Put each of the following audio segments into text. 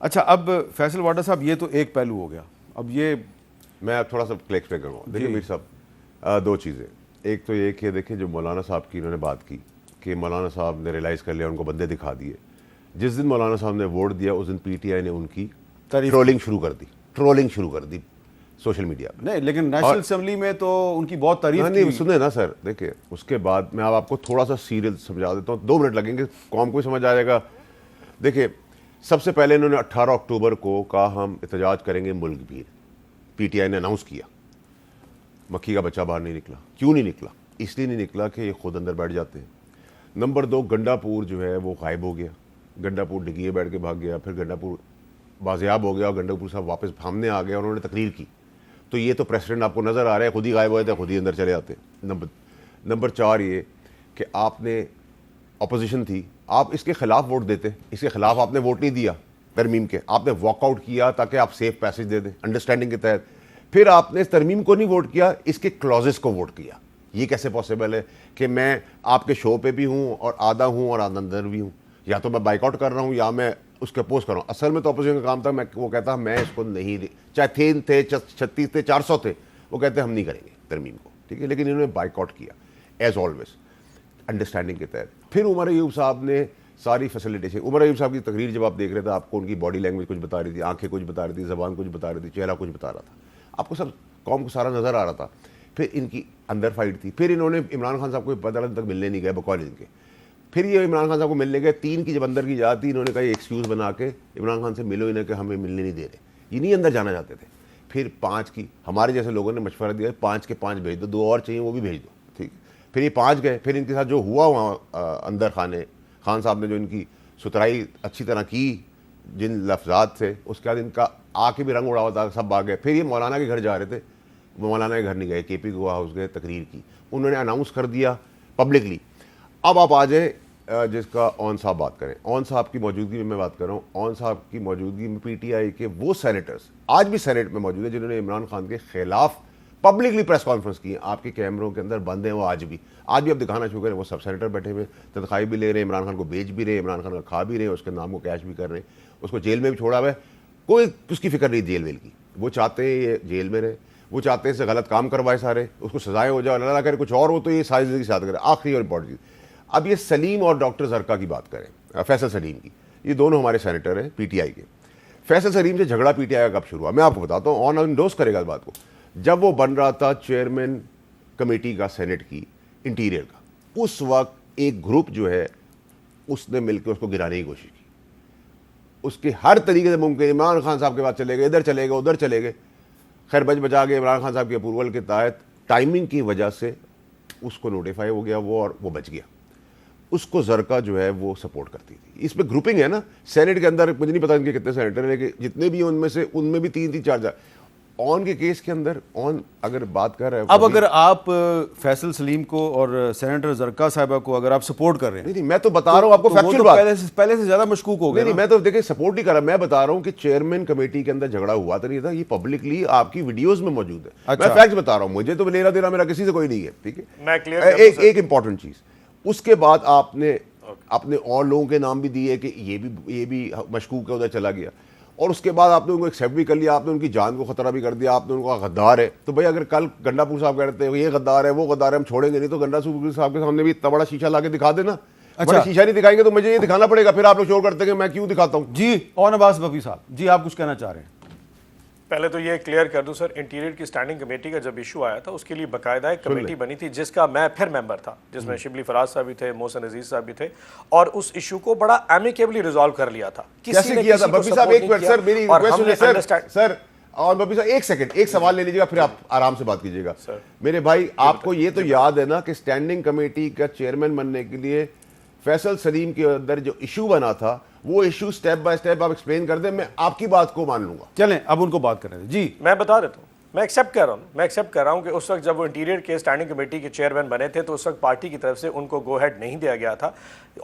अच्छा, अब फैसल वाडा साहब, ये तो एक पहलू हो गया, अब ये मैं थोड़ा सा क्लैरिफाई करूँगा। देखिए मीर साहब, दो चीज़ें। एक तो ये कि देखिए जो मौलाना साहब की इन्होंने बात की कि मौलाना साहब ने रियलाइज़ कर लिया, उनको बंदे दिखा दिए। जिस दिन मौलाना साहब ने वोट दिया उस दिन पीटीआई ने उनकी ट्रोलिंग शुरू कर दी सोशल मीडिया पे। नहीं, लेकिन नेशनल असेंबली में तो उनकी बहुत तारीफ नहीं, की। सुने ना सर, देखिए उसके बाद मैं अब आपको थोड़ा सा सीरियल समझा देता हूँ, 2 मिनट लगेंगे, कौम को समझ आ जाएगा। देखिए सबसे पहले इन्होंने 18 अक्टूबर को कहा हम एहतजाज करेंगे मुल्क भीड़, पीटीआई ने अनाउंस किया। मक्खी का बच्चा बाहर नहीं निकला। क्यों नहीं निकला? इसलिए नहीं निकला कि ये खुद अंदर बैठ जाते हैं। नंबर 2, गंडापुर जो है वो गायब हो गया। गंडापुर डिग्गी बैठ के भाग गया, फिर गंडापुर बाजियाब हो गया और गंडापुर साहब वापस सामने आ गया, उन्होंने तकरीर की। तो ये तो प्रेसिडेंट आपको नज़र आ रहा है, खुद ही गायब हो जाते, खुद ही अंदर चले जाते। नंबर 4 ये कि आपने अपोजिशन थी, आप इसके खिलाफ वोट देते, इसके खिलाफ आपने वोट नहीं दिया तरमीम के, आपने वॉकआउट किया ताकि आप सेफ पैसेज दे दें अंडरस्टैंडिंग के तहत। फिर आपने इस तरमीम को नहीं वोट किया, इसके क्लॉजेस को वोट किया। ये कैसे पॉसिबल है कि मैं आपके शो पे भी हूँ और आधा हूँ और आधा अंदर भी हूँ? या तो मैं बाइकआउट कर रहा हूँ या मैं उसके अपोज कर रहा हूँ। असल में तो अपोजिशन का काम था, मैं वो कहता मैं इसको नहीं, चाहे 3 थे 36 थे 400 थे, वो कहते हम नहीं करेंगे तरमीम को, ठीक है। लेकिन इन्होंने बाइकआउट किया एज ऑलवेज अंडरस्टैंडिंग के तहत। फिर उमर अयूब साहब ने सारी फैसिलिटेशन, उमर अयूब साहब की तकरीर जब आप देख रहे थे, आपको उनकी बॉडी लैंग्वेज कुछ बता रही थी, आंखें कुछ बता रही थी, ज़बान कुछ बता रही थी, चेहरा कुछ बता रहा था, आपको सब कौम को सारा नज़र आ रहा था। फिर इनकी अंदर फाइट थी। फिर इन्होंने इमरान खान साहब को पता तक मिलने नहीं गए बकौल इनके। फिर ये इमरान खान साहब को मिलने गए, 3 की जब अंदर की जाती, इन्होंने कहा एक्सक्यूज़ बना के इमरान खान से मिलो, इन्हें कि हमें मिलने नहीं दे रहे, ये नहीं अंदर जाना चाहते थे। फिर 5 की हमारे जैसे लोगों ने मशवरा दिया 5 के 5 भेज दो, 2 और चाहिए वो भी भेज दो, ठीक। फिर ये 5 गए। फिर इनके साथ जो हुआ वहाँ अंदर खान साहब ने जो इनकी सुथराई अच्छी तरह की, जिन लफ्जात थे, उसके बाद इनका आके भी रंग उड़ा हुआ था, सब आ गए। फिर ये मौलाना के घर जा रहे थे, वो मौलाना के घर नहीं गए, केपी गोवा हाउस गए, तकरीर की, उन्होंने अनाउंस कर दिया पब्लिकली। अब आप आ जाए जिसका ओन साहब बात करें, ओन साहब की मौजूदगी में मैं बात कर रहा हूँ। ओन साहब की मौजूदगी में पीटीआई के वो सेनेटर्स आज भी सेनेट में मौजूद है जिन्होंने इमरान खान के खिलाफ पब्लिकली प्रेस कॉन्फ्रेंस की है, आपके कैमरों के अंदर बंद हैं वो आज भी अब दिखाना शुरू करें, वो सब सेनेटर बैठे हुए तनख्वाही भी ले रहे हैं, इमरान खान को बेच भी रहे हैं, इमरान खान का खा भी रहे हैं, उसके नाम को कैश भी कर रहे हैं, उसको जेल में भी छोड़ा हुआ है, कोई उसकी फिक्र नहीं जेल वेल की। वो चाहते हैं ये जेल में रहे, वो चाहते हैं इससे गलत काम करवाए सारे, उसको सजाएं हो जाए, अल्लाह करे कुछ और हो तो ये सारी जिंदगी साथ करे। आखिरी और इंपॉर्टेंट चीज़, अब ये सलीम और डॉक्टर जरका की बात करें, फैसल सलीम की, ये दोनों हमारे सेनेटर हैं पीटीआई के। फैसल सलीम से झगड़ा पीटीआई का कब शुरू हुआ मैं आपको बताता हूँ, ऑन इंडोर्स करेगा इस बात को। जब वो बन रहा था चेयरमैन कमेटी का सेनेट की इंटीरियर का, उस वक्त एक ग्रुप जो है उसने मिलकर उसको गिराने की कोशिश की, उसके हर तरीके से मुमकिन। इमरान खान साहब के पास चले गए, इधर चले गए, उधर चले गए, खैर बचा के इमरान खान साहब के अप्रूवल के तहत टाइमिंग की वजह से उसको नोटिफाई हो गया वो, और वो बच गया। उसको जरका जो है वो सपोर्ट करती थी। इसमें ग्रुपिंग है ना सेनेट के अंदर, मुझे नहीं पता इनके कितने सेनेटर हैं, लेकिन जितने भी उनमें से उनमें भी 3-3, 4 ऑन के केस के अंदर ऑन अगर बात कर रहे हैं। अब अगर आप फैसल सलीम को और सेनेटर जरका साहिबा को अगर आप सपोर्ट कर रहे हैं, नहीं मैं तो बता रहा हूँ आपको फैक्चुअल बात, पहले से ज्यादा मशकूक हो गया। नहीं मैं तो देखिए सपोर्ट नहीं कर रहा, मैं बता रहा हूँ कि चेयरमैन कमेटी के अंदर झगड़ा हुआ तो नहीं था, ये पब्लिकली आपकी वीडियोस में मौजूद है। अच्छा। मैं फैक्ट बता रहा हूँ, मुझे तो लेना देना मेरा किसी से कोई नहीं है, ठीक है। मैं क्लियर एक इंपॉर्टेंट चीज, उसके बाद आपने अपने और लोगों के नाम भी दिए कि ये भी मशकूक है, उधर चला गया, और उसके बाद आपने उनको एक्सेप्ट भी कर लिया, आपने उनकी जान को खतरा भी कर दिया, आपने उनको गद्दार है। तो भाई अगर कल गंडापुर साहब कहते हैं ये गद्दार है वो गद्दार है, हम छोड़ेंगे नहीं, तो गंडापुर साहब के सामने भी इतना बड़ा शीशा ला के दिखा देना। अच्छा, बड़ा शीशा नहीं दिखाएंगे तो मुझे ये दिखाना पड़ेगा, फिर आप लोग शोर करते हैं मैं क्यों दिखाता हूँ। जी और अब्बास बफी साहब जी, आप कुछ कहना चाह रहे हैं? पहले तो ये क्लियर कर दूं सर, इंटीरियर की स्टैंडिंग कमेटी का जब इशू आया था उसके लिए बाकायदा एक कमेटी बनी थी जिसका मैं फिर मेंबर था, जिसमें शिबली फराज साहब भी थे, मोहसिन अजीज साहब भी थे, और उस इशू को बड़ा एमिकेबली रिजॉल्व कर लिया था। कैसे किया था बफी साहब? एक मिनट सर, मेरी रिक्वेस्ट है सर, और बफी साहब एक सेकंड, एक सवाल ले लीजिएगा फिर आप आराम से बात कीजिएगा। मेरे भाई आपको ये तो याद है ना कि स्टैंडिंग कमेटी का चेयरमैन बनने के लिए फैसल सलीम के अंदर जो इशू बना था, वो इशू स्टेप बाय स्टेप आप एक्सप्लेन कर दें, मैं आपकी बात को मान लूंगा। चलें अब उनको बात करें जी, मैं बता देता हूँ। मैं एक्सेप्ट कर रहा हूँ कि उस वक्त जब वो इंटीरियर के स्टैंडिंग कमेटी के चेयरमैन बने थे तो उस वक्त पार्टी की तरफ से उनको गो हेड नहीं दिया गया था।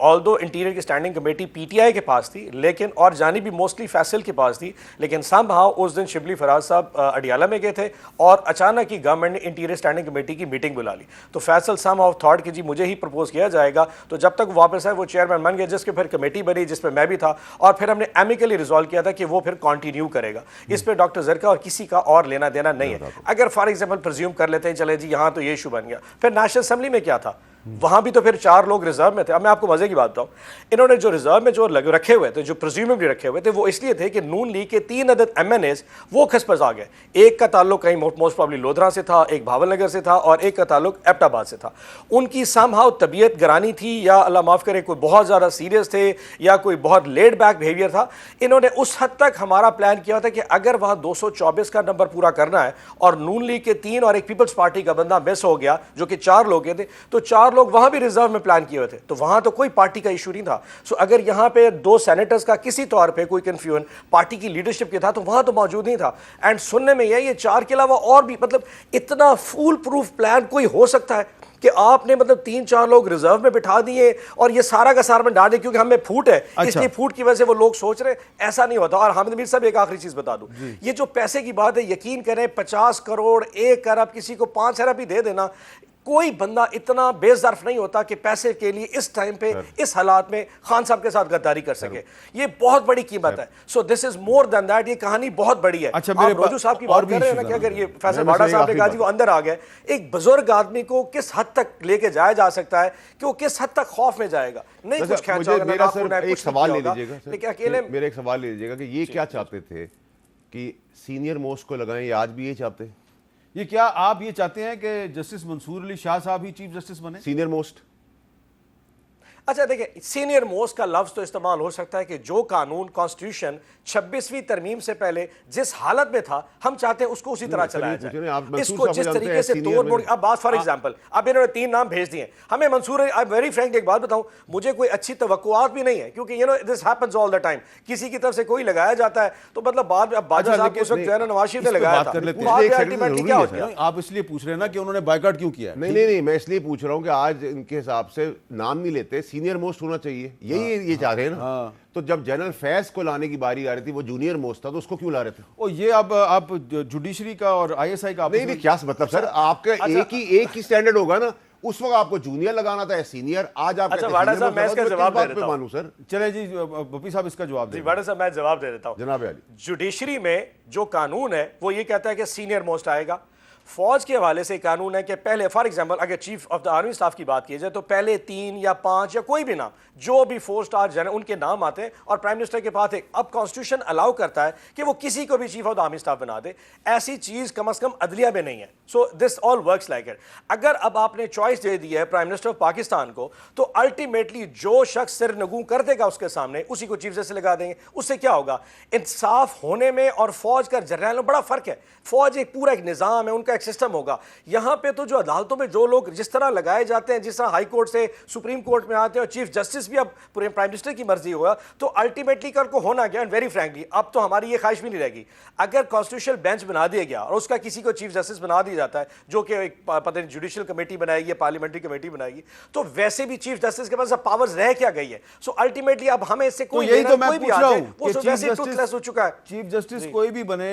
ऑल्दो इंटीरियर की स्टैंडिंग कमेटी पीटीआई के पास थी, लेकिन और जानी भी मोस्टली फैसल के पास थी, लेकिन समहाउ उस दिन शिबली फराज साहब अडियाला में गए थे और अचानक ही गवर्नमेंट ने इंटीरियर स्टैंडिंग कमेटी की मीटिंग बुला ली। तो फैसल समहाउ थॉट कि जी मुझे ही प्रपोज किया जाएगा, तो जब तक वापस आए वो चेयरमैन बन गए, जिसके फिर कमेटी बनी जिसमें मैं भी था, और फिर हमने एमिकली रिजॉल्व किया था कि वो फिर कंटिन्यू करेगा। इस पर डॉक्टर जरका और किसी का और लेना देना नहीं है। अगर फॉर एग्जाम्पल प्रिज्यूम कर लेते हैं चले जी यहाँ तो ये इशू बन गया, फिर नेशनल असेंबली में क्या था, वहां भी तो फिर 4 लोग रिजर्व में थे। अब मैं आपको मजे की बात बताऊं, इन्होंने जो रिजर्व में जो रखे हुए थे, जो प्रिज्यूमेबली रखे हुए थे, वो इसलिए थे कि नून लीग के 3 अदद एमएनएस वो खसपस आ गए। एक का ताल्लुक कहीं मोस्ट प्रॉब्ली लोधरा से था, एक भावल नगर से था और एक का ताल्लुक एबटाबाद से था। उनकी समहाउ तबीयत गरानी थी या अल्लाह माफ करे कोई बहुत ज्यादा सीरियस थे या कोई बहुत लेड बैक बिहेवियर था। इन्होंने उस हद तक हमारा प्लान किया था कि अगर वहां 224 का नंबर पूरा करना है और नून लीग के 3 और एक पीपल्स पार्टी का बंदा मिस हो गया जो कि 4 लोग थे, तो 4 लोग वहां भी रिजर्व में प्लान किए हुए थे, तो वहां तो कोई पार्टी का इशू नहीं था। सो अगर यहां पे 2 सेनेटर्स का किसी तौर पे कोई कंफ्यूजन पार्टी की लीडरशिप के था तो वहां तो मौजूद नहीं था। एंड सुनने में ये 4 के अलावा और भी मतलब इतना फूल प्रूफ प्लान कोई हो सकता है कि आपने मतलब 3-4 लोग रिजर्व में बिठा दिए और ये सारा का सारा में डाल दिया क्योंकि हमें फूट है, इसलिए फूट की वजह से वो लोग सोच रहे ऐसा नहीं होता। और हामिद मीर साहब एक आखिरी चीज बता दूं, ये जो पैसे की बात है, यकीन करें 50 करोड़ 1 अरब किसी को 5 अरब भी दे देना, कोई बंदा इतना बेज़र्फ नहीं होता कि पैसे के लिए इस टाइम पे इस हालात में खान साहब के साथ गद्दारी कर सके। ये बहुत बड़ी कीमत है। So this is more than that. ये कहानी बहुत बड़ी है। अच्छा, आप रोजू साहब की बात कर रहे हैं ना कि अगर ये फैसल बाडा साहब ने कहा जी वो अंदर आ गए, एक बुजुर्ग आदमी को किस हद तक लेके जाया जा सकता है कि वो किस हद तक खौफ में जाएगा, नहीं कुछ ख्याल एक सवाल ले लीजिएगा, लेकिन अकेले मेरे एक सवाल ले लीजिएगा कि ये क्या चाहते थे कि सीनियर मोस्ट को लगाएं, या आज भी ये चाहते हैं? ये क्या आप ये चाहते हैं कि जस्टिस मंसूर अली शाह साहब ही चीफ जस्टिस बने? Senior most. अच्छा देखिए, सीनियर मोस्ट का लफ्ज तो इस्तेमाल हो सकता है कि जो कानून कॉन्स्टिट्यूशन 26वीं तरमीम से पहले जिस हालत में था हम चाहते हैं उसको उसी तरह चलाया जाए। इसको जिस तरीके से तोड़ मोड़, अब बात फॉर एग्जांपल अब इन्होंने 3 नाम भेज दिए हमें मंसूर। आई वेरी फ्रैंक एक बात बताऊं, मुझे कोई अच्छी तवक्कुआत भी नहीं है क्योंकि you know this happens all the time. किसी की तरफ से कोई लगाया जाता है तो मतलब बाद में बादशाह साहब के उस वक्त जो है ना नवाज शरीफ ने लगाया था, अल्टीमेटली क्या होता है? आप इसलिए पूछ रहे हैं ना कि उन्होंने बायकॉट क्यों किया? नहीं, मैं इसलिए पूछ रहा हूं कि आज इनके हिसाब से नाम नहीं लेते, सीनियर मोस्ट होना चाहिए, यही ये चाह रहे हैं ना। तो जब जनरल फैज को लाने की बारी आ रही थी वो जूनियर मोस्ट था, तो उसको क्यों ला रहे थे? ओ ये अब आप जुडिशरी का और आईएसआई का नहीं, क्या मतलब सर, आपका एक ही स्टैंडर्ड होगा ना। उस वक्त आपको जूनियर लगाना था या सीनियर, आज आप वाड़ा साहब मैं इसका जवाब दे देता हूं सर। चले जी बपी साहब इसका जवाब जी वाड़ा साहब मैं जवाब दे देता हूं। जनाब अली, जुडिशरी में जो कानून है वो ये कहता है कि सीनियर मोस्ट आएगा। फौज के हवाले से कानून है कि पहले फॉर एग्जांपल अगर chief of the army staff की बात की जाए तो पहले 3 या 5 या कोई भी नाम, जो भी 4 स्टार जनरल उनके नाम आते हैं और प्राइम मिनिस्टर के पास एक अब कॉन्स्टिट्यूशन अलाउ करता है कि वो किसी को भी chief of the army staff बना दे। ऐसी चीज कम से कम अदलिया में नहीं है। So this all works like it. अगर अब आपने चॉइस दे दी है प्राइम मिनिस्टर ऑफ पाकिस्तान को, तो अल्टीमेटली जो शख्स सिर नगू कर देगा उसके सामने उसी को चीफ जस्टिस लगा देंगे। उससे क्या होगा? इंसाफ होने में और फौज का जर्नल में बड़ा फर्क है। फौज एक पूरा एक निजाम है, उनका एक सिस्टम होगा। यहां पे तो जो अदालतों में जो लोग जिस तरह लगाए जाते हैं, जिस तरह हाई कोर्ट से सुप्रीम कोर्ट में आते हैं और चीफ जस्टिस भी अब पूरे प्राइम मिनिस्टर की मर्जी होगा, तो अल्टीमेटली कल को होना क्या? एंड वेरी फ्रैंकली अब तो हमारी ये ख्वाहिश भी नहीं रहेगी। अगर कॉन्स्टिट्यूशनल बेंच बना दिया गया और उसका किसी को चीफ जस्टिस बना दिया जाता है, जो कि एक पता नहीं जुडिशियल कमेटी बनाएगी या पार्लियामेंट्री कमेटी बनाएगी, तो वैसे भी चीफ जस्टिस के पास पावर्स रह क्या गई है? सो अल्टीमेटली अब हमें इससे कोई यही तो मैं कोई भी आ जाए वो वैसे टूथलेस हो चुका है। चीफ जस्टिस कोई भी बने,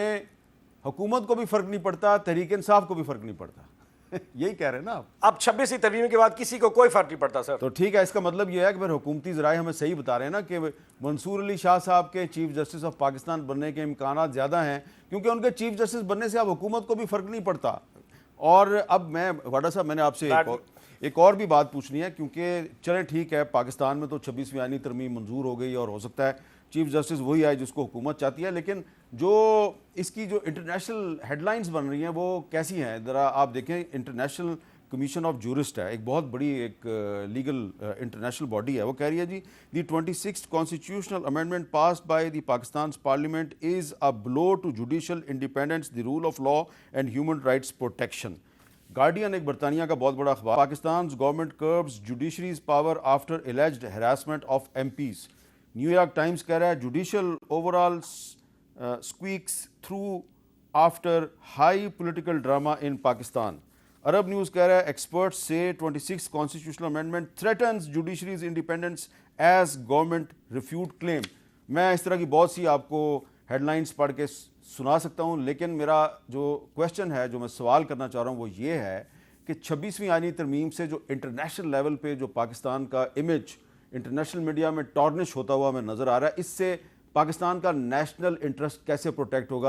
हुकूमत को भी फर्क नहीं पड़ता, तहरीक इंसाफ को भी फर्क नहीं पड़ता। यही कह रहे हैं ना आप? अब 26वीं तरमीम के बाद किसी को कोई फर्क नहीं पड़ता सर। तो ठीक है, इसका मतलब यह है कि फिर हुकूमती ज़राए हमें सही बता रहे हैं ना कि मंसूर अली शाह साहब के चीफ जस्टिस ऑफ पाकिस्तान बनने के इम्कानात ज़्यादा हैं, क्योंकि उनके चीफ जस्टिस बनने से अब हुकूमत को भी फ़र्क नहीं पड़ता। और अब मैं वाड़ा साहब, मैंने आपसे एक और भी बात पूछनी है, क्योंकि चलें ठीक है, पाकिस्तान में तो 26वीं आईनी तरमीम मंजूर हो गई और हो सकता है चीफ जस्टिस वही आए जिसको हुकूमत चाहती है, लेकिन जो इसकी जो इंटरनेशनल हेडलाइंस बन रही हैं वो कैसी हैं? ज़रा आप देखें, इंटरनेशनल कमीशन ऑफ जूरिस्ट है, एक बहुत बड़ी एक लीगल इंटरनेशनल बॉडी है, वो कह रही है जी the 26th constitutional amendment passed by the Pakistan parliament is a blow to judicial independence, the rule of law and human rights protection. Guardian एक बरतानिया का बहुत बड़ा अखबार, Pakistan government curbs judiciary's power after alleged harassment of MPs. New York Times कह रहा है judicial overhaul squeaks through after high political drama in Pakistan. Arab News कह रहा है एक्सपर्ट्स से 26 constitutional amendment threatens judiciary's independence as government refute claim. मैं इस तरह की बहुत सी आपको हेडलाइंस पढ़ के सुना सकता हूं, लेकिन मेरा जो क्वेश्चन है, जो मैं सवाल करना चाह रहा हूं, वो ये है कि 26वीं आईनी तरमीम से जो इंटरनेशनल लेवल पे जो पाकिस्तान का इमेज इंटरनेशनल मीडिया में टॉर्निश होता हुआ हमें नज़र आ रहा है, इससे पाकिस्तान का नेशनल इंटरेस्ट कैसे प्रोटेक्ट होगा?